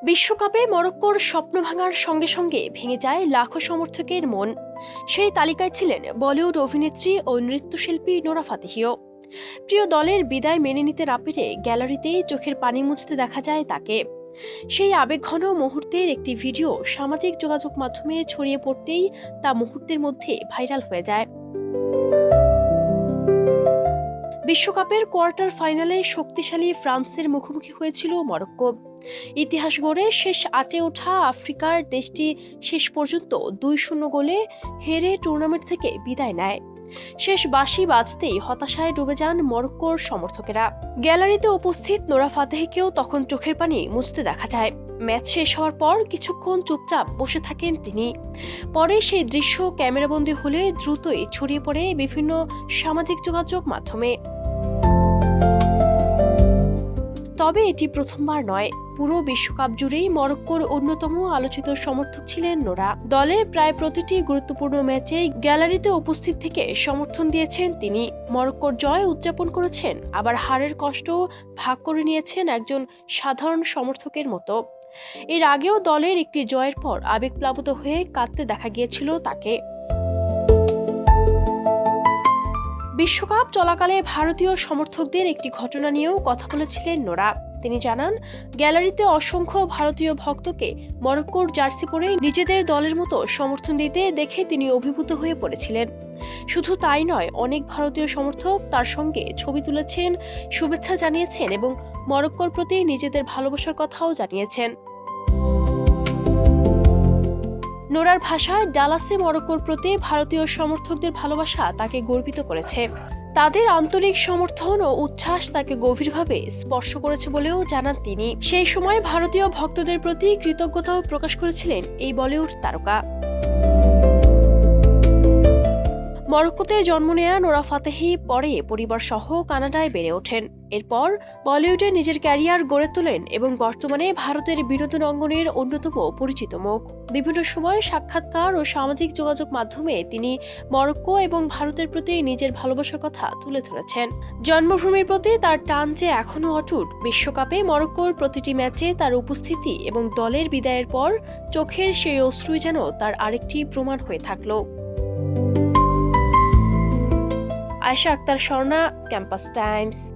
বিশ্বকাপে মরক্কোর স্বপ্ন ভাঙার সঙ্গে সঙ্গে ভেঙে যায় লাখো সমর্থকের মন। সেই তালিকায় ছিলেন বলিউড অভিনেত্রী ও নৃত্যশিল্পী নোরা ফাতেহিও। প্রিয় দলের বিদায় মেনে নিতে না পেরে গ্যালারিতেই চোখের পানি মুছতে দেখা যায় তাকে। সেই আবেগঘন মুহূর্তের একটি ভিডিও সামাজিক যোগাযোগ মাধ্যমে ছড়িয়ে পড়তেই তা মুহূর্তের মধ্যে ভাইরাল হয়ে যায়। বিশ্বকাপের কোয়ার্টার ফাইনালে শক্তিশালী ফ্রান্সের মুখোমুখি হয়েছিল মরক্কো। ইতিহাস গড়ে শেষ আটে ওঠা আফ্রিকার দেশটি শেষ পর্যন্ত ২-০ গোলে হেরে টুর্নামেন্ট থেকে বিদায় নেয়। শেষ বাঁশি বাজতেই হতাশায় ডুবে যান মরক্কোর সমর্থকেরা। গ্যালারিতে উপস্থিত নোরা ফাতেহিকেও তখন চোখের পানি মুছতে দেখা যায়। ম্যাচ শেষ হওয়ার পর কিছুক্ষণ চুপচাপ বসে থাকেন তিনি। পরে সেই দৃশ্য ক্যামেরাবন্দী হলে দ্রুতই ছড়িয়ে পড়ে বিভিন্ন সামাজিক যোগাযোগ মাধ্যমে। তবে এটি প্রথমবার নয়। পুরো বিশ্বকাপ জুড়েই মরক্কোর অন্যতম আলোচিত সমর্থক ছিলেন নোরা। দলের প্রায় প্রতিটি গুরুত্বপূর্ণ ম্যাচে গ্যালারিতে উপস্থিত থেকে সমর্থন দিয়েছেন তিনি। মরক্কোর জয় উদযাপন করেছেন, আবার হারের কষ্ট ভাগ করে নিয়েছেন একজন সাধারণ সমর্থকের মতো। এর আগেও দলের একটি জয়ের পর আবেগপ্লাবিত হয়ে কাঁদতে দেখা গিয়েছিল তাকে। বিশ্বকাপ চলাকালে ভারতীয় সমর্থকদের একটি ঘটনা নিয়েও কথা বলেছিলেন নোরা। তিনি জানান, গ্যালারিতে অসংখ্য ভারতীয় ভক্তকে মরক্কোর জার্সি পরে নিজেদের দলের মতো সমর্থন দিতে দেখে তিনি অভিভূত হয়ে পড়েছিলেন। শুধু তাই নয়, অনেক ভারতীয় সমর্থক তার সঙ্গে ছবি তুলেছেন, শুভেচ্ছা জানিয়েছেন এবং মরক্কোর প্রতি নিজেদের ভালোবাসার কথাও জানিয়েছেন। নোরার ভাষায়, ডালাসে মরক্কোর প্রতি ভারতীয় সমর্থকদের ভালোবাসা তাকে গর্বিত করেছে। তাদের আন্তরিক সমর্থন ও উচ্ছ্বাস তাকে গভীরভাবে স্পর্শ করেছে বলেও জানান তিনি। সেই সময় ভারতীয় ভক্তদের প্রতি কৃতজ্ঞতাও প্রকাশ করেছিলেন এই বলিউড তারকা। মরক্কোতে জন্ম নেয়া নোরা ফাতেহি পরে পরিবার সহ কানাডায় বেড়ে ওঠেন। এরপর বলিউডে নিজের ক্যারিয়ার গড়ে তোলেন এবং বর্তমানে ভারতের বিনোদন অঙ্গনের অন্যতম পরিচিত মুখ। বিভিন্ন সময় সাক্ষাৎকার ও সামাজিক যোগাযোগ মাধ্যমে তিনি মরক্কো এবং ভারতের প্রতি নিজের ভালোবাসার কথা তুলে ধরেছেন। জন্মভূমির প্রতি তার টান যে এখনো অটুট। বিশ্বকাপে মরক্কোর প্রতিটি ম্যাচে তার উপস্থিতি এবং দলের বিদায়ের পর চোখের সেই অশ্রুই যেন তার আরেকটি প্রমাণ হয়ে থাকলো। Ayesha Akter Swarna, Campus Times.